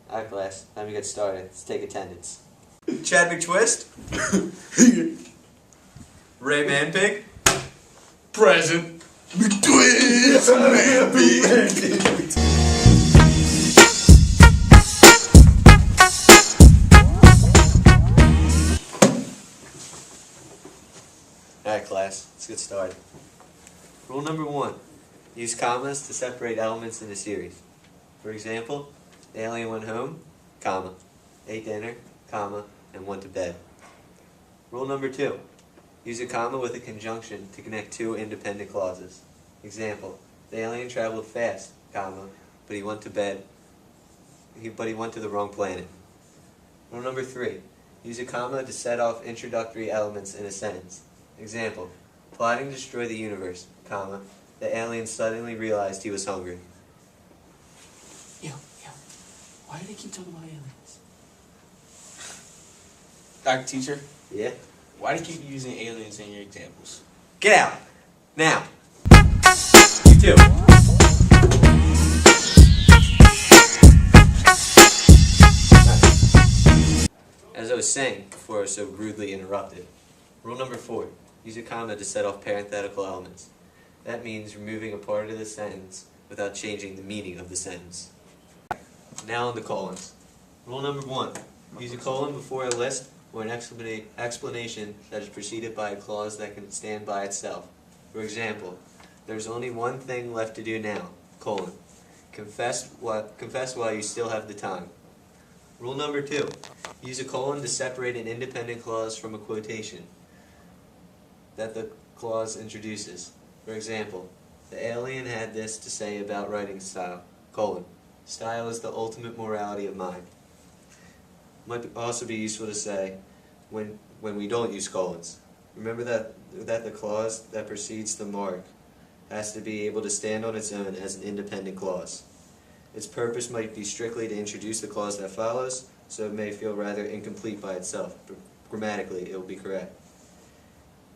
Alright class, time to get started. Let's take attendance. Chad McTwist. Ray Manpig. Present. McTwist, Manpig. Alright class, let's get started. Rule number 1. Use commas to separate elements in a series. For example, the alien went home, comma, ate dinner, comma, and went to bed. Rule number 2. Use a comma with a conjunction to connect two independent clauses. Example, the alien traveled fast, comma, but he went to bed, but he went to the wrong planet. Rule number 3. Use a comma to set off introductory elements in a sentence. Example, plotting to destroy the universe, comma, the alien suddenly realized he was hungry. Yo, why do they keep talking about aliens? Dr. Teacher, Yeah? why do you keep using aliens in your examples? Get out! Now! You too! As I was saying before I was so rudely interrupted, rule number 4, use a comma to set off parenthetical elements. That means removing a part of the sentence without changing the meaning of the sentence. Now on the colons. Rule number 1, use a colon before a list or an explanation that is preceded by a clause that can stand by itself. For example, there's only one thing left to do now, colon. Confess while you still have the time. Rule number 2, use a colon to separate an independent clause from a quotation that the clause introduces. For example, the alien had this to say about writing style, colon. Style is the ultimate morality of mind. Might also be useful to say when we don't use colons. Remember that the clause that precedes the mark has to be able to stand on its own as an independent clause. Its purpose might be strictly to introduce the clause that follows, so it may feel rather incomplete by itself, but grammatically it will be correct.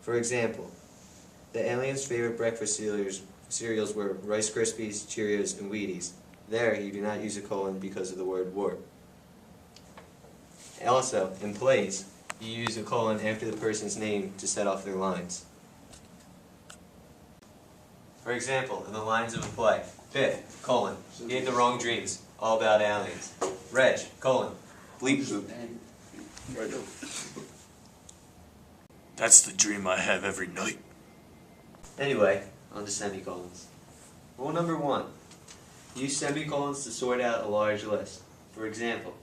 For example, the alien's favorite breakfast cereals were Rice Krispies, Cheerios, and Wheaties. There, you do not use a colon because of the word "were." Also, in plays, you use a colon after the person's name to set off their lines. For example, in the lines of a play, Biff, colon, he had the wrong dreams, all about aliens. Reg, colon, bleep boop. That's the dream I have every night. Anyway, on to semicolons. Rule number 1. Use semicolons to sort out a large list. For example,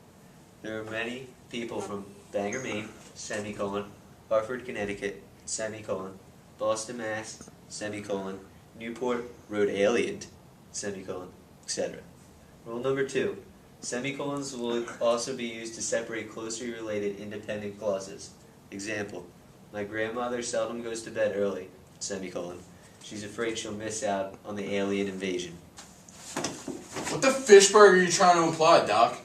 there are many people from Bangor, Maine, semicolon, Hartford, Connecticut, semicolon, Boston, Mass, semicolon, Newport, Rhode Island, semicolon, etc. Rule number 2. Semicolons will also be used to separate closely related independent clauses. Example, my grandmother seldom goes to bed early, semicolon. She's afraid she'll miss out on the alien invasion. What the fishburger are you trying to imply, Doc?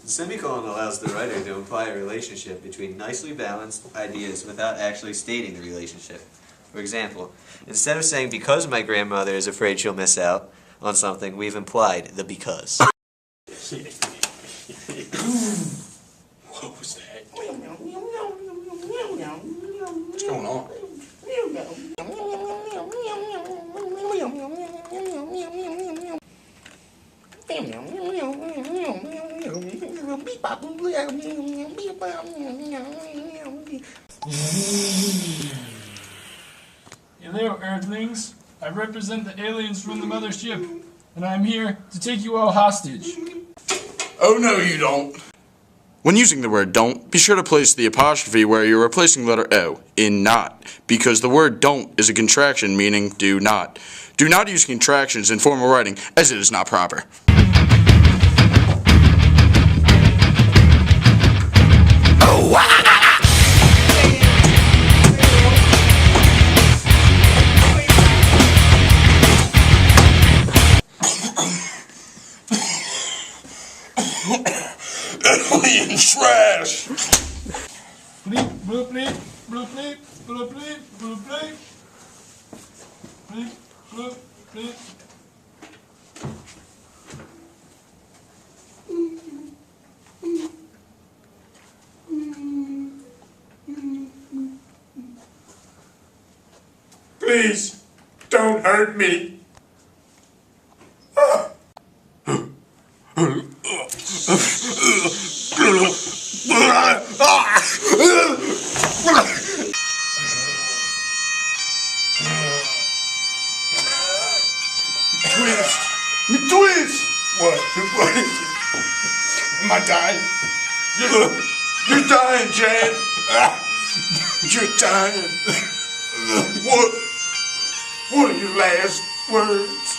The semicolon allows the writer to imply a relationship between nicely balanced ideas without actually stating the relationship. For example, instead of saying because my grandmother is afraid she'll miss out on something, we've implied the because. What was that? What's going on? Hello, Earthlings. I represent the aliens from the mothership, and I'm here to take you all hostage. Oh, no, you don't. When using the word don't, be sure to place the apostrophe where you're replacing the letter O in not, because the word don't is a contraction meaning do not. Do not use contractions in formal writing, as it is not proper. Oh, wow! Alien trash! Bleep, bloop, bleep, bloop, bleep, bloop, bleep, bloop, bleep. Bleep, bloop, bleep. Please, don't hurt me. Twist! What? What is it? Am I dying? You're dying, Chad. You're dying. What are your last words?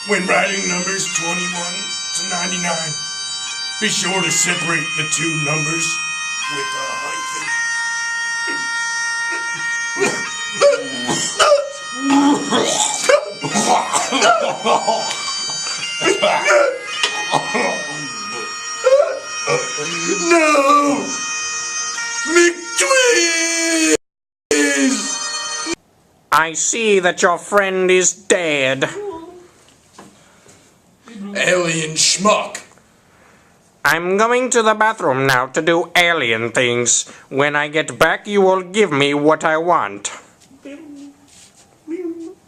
When writing numbers 21 to 99, be sure to separate the two numbers with a hyphen. No! McTwist! I see that your friend is dead. Alien schmuck. I'm going to the bathroom now to do alien things. When I get back, you will give me what I want.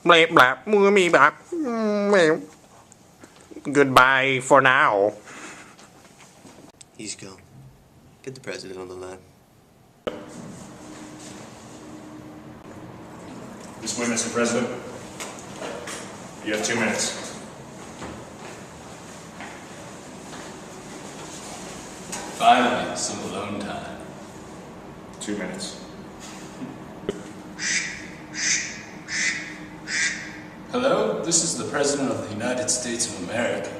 Bleep blap, moomy blap. Goodbye for now. He's gone. Get the president on the line. This way, Mr. President. You have 2 minutes. Finally, some alone time. 2 minutes. Hello, this is the President of the United States of America.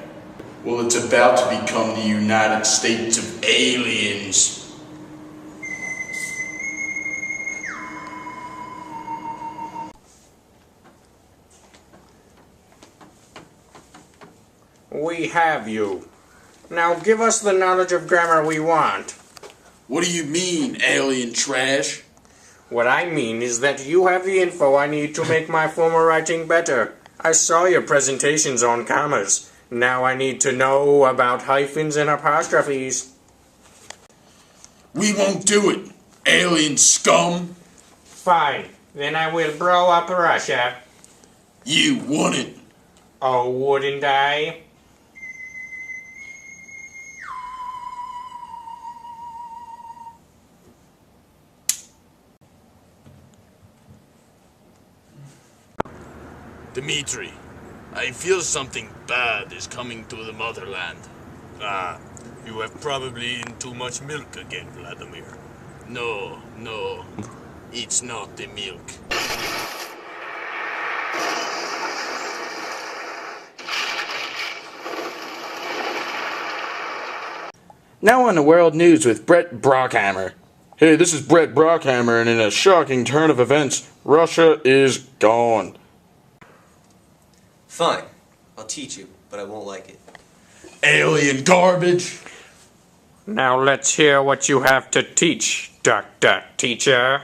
Well, it's about to become the United States of Aliens. We have you. Now give us the knowledge of grammar we want. What do you mean, alien trash? What I mean is that you have the info I need to make my formal writing better. I saw your presentations on commas. Now I need to know about hyphens and apostrophes. We won't do it, alien scum. Fine. Then I will blow up Russia. You wouldn't. Oh, wouldn't I? Dmitri, I feel something bad is coming to the motherland. You have probably eaten too much milk again, Vladimir. No, it's not the milk. Now on the world news with Brett Brockhammer. Hey, this is Brett Brockhammer, and in a shocking turn of events, Russia is gone. Fine. I'll teach you, but I won't like it. Alien garbage. Now let's hear what you have to teach, Dr. Teacher.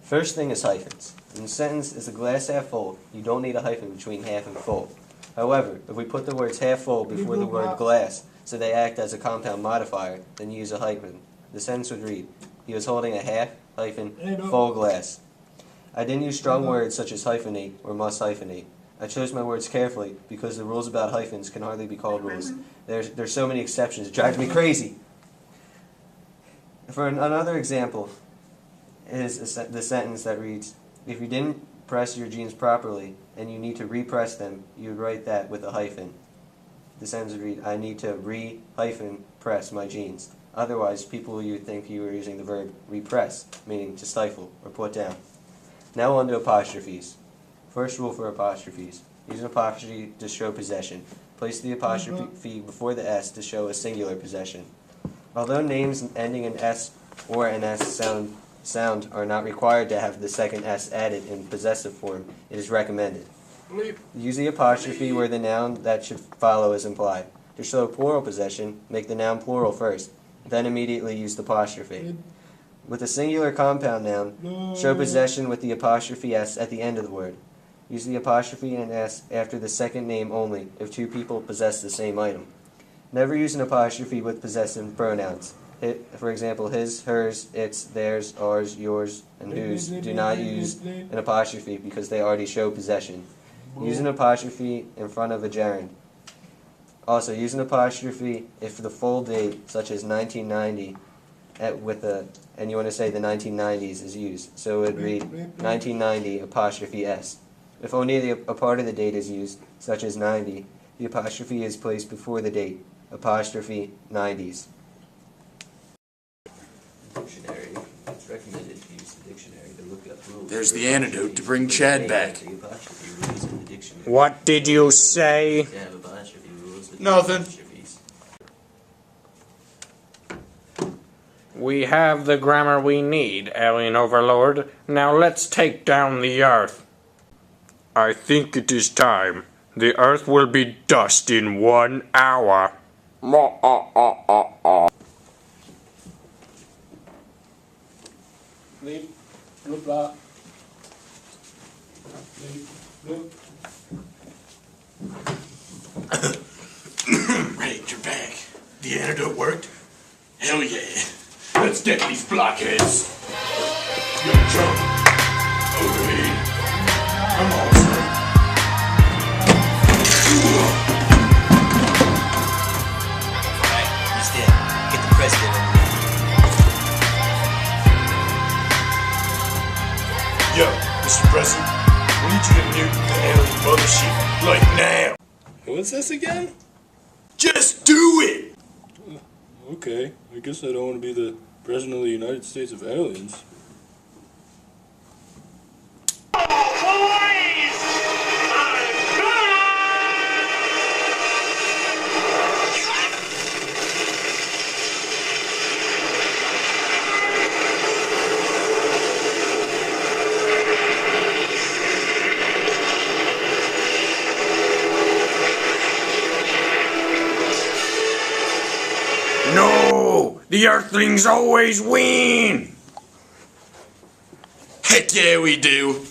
First thing is hyphens. When the sentence is a glass half full, you don't need a hyphen between half and full. However, if we put the words half full before the word glass, so they act as a compound modifier, then use a hyphen. The sentence would read, he was holding a half, hyphen, full glass. I didn't use strong words such as hyphenate or must hyphenate. I chose my words carefully because the rules about hyphens can hardly be called rules. There's so many exceptions, it drives me crazy. For another example is the sentence that reads, if you didn't press your jeans properly and you need to repress them, you would write that with a hyphen. The sentence would read, I need to re-press my jeans. Otherwise, people would think you were using the verb repress, meaning to stifle or put down. Now on to apostrophes. First rule for apostrophes. Use an apostrophe to show possession. Place the apostrophe before the S to show a singular possession. Although names ending in S or an S sound are not required to have the second S added in possessive form, it is recommended. Use the apostrophe where the noun that should follow is implied. To show plural possession, make the noun plural first, then immediately use the apostrophe. With a singular compound noun, show possession with the apostrophe S at the end of the word. Use the apostrophe and S after the second name only if two people possess the same item. Never use an apostrophe with possessive pronouns. For example, his, hers, its, theirs, ours, yours, and whose do not use an apostrophe because they already show possession. Use an apostrophe in front of a gerund. Also, use an apostrophe if the full date, such as 1990, and you want to say the 1990s is used. So it would read 1990 apostrophe S. If only a part of the date is used, such as 90, the apostrophe is placed before the date, apostrophe 90s. Dictionary. It's recommended to use the dictionary to look up rules. There's the antidote to bring Chad back. The apostrophe rules in the dictionary. What did you say? To have apostrophe rules with Nothing. apostrophes. We have the grammar we need, Alien Overlord. Now let's take down the Earth. I think it is time. The Earth will be dust in 1 hour. Leap, loop, lop. Leap, loop. Right, you're back. The antidote worked? Hell yeah. Let's deck these blockheads. Yo, jump. Over here. Come on, son. Alright, he's dead. Get the president on the Yo, Mr. President, we need you to nuke the alien mothership, like now. What's this again? Just do it! Okay, I guess I don't want to be the President of the United States of Aliens. No! The Earthlings always win! Heck yeah, we do.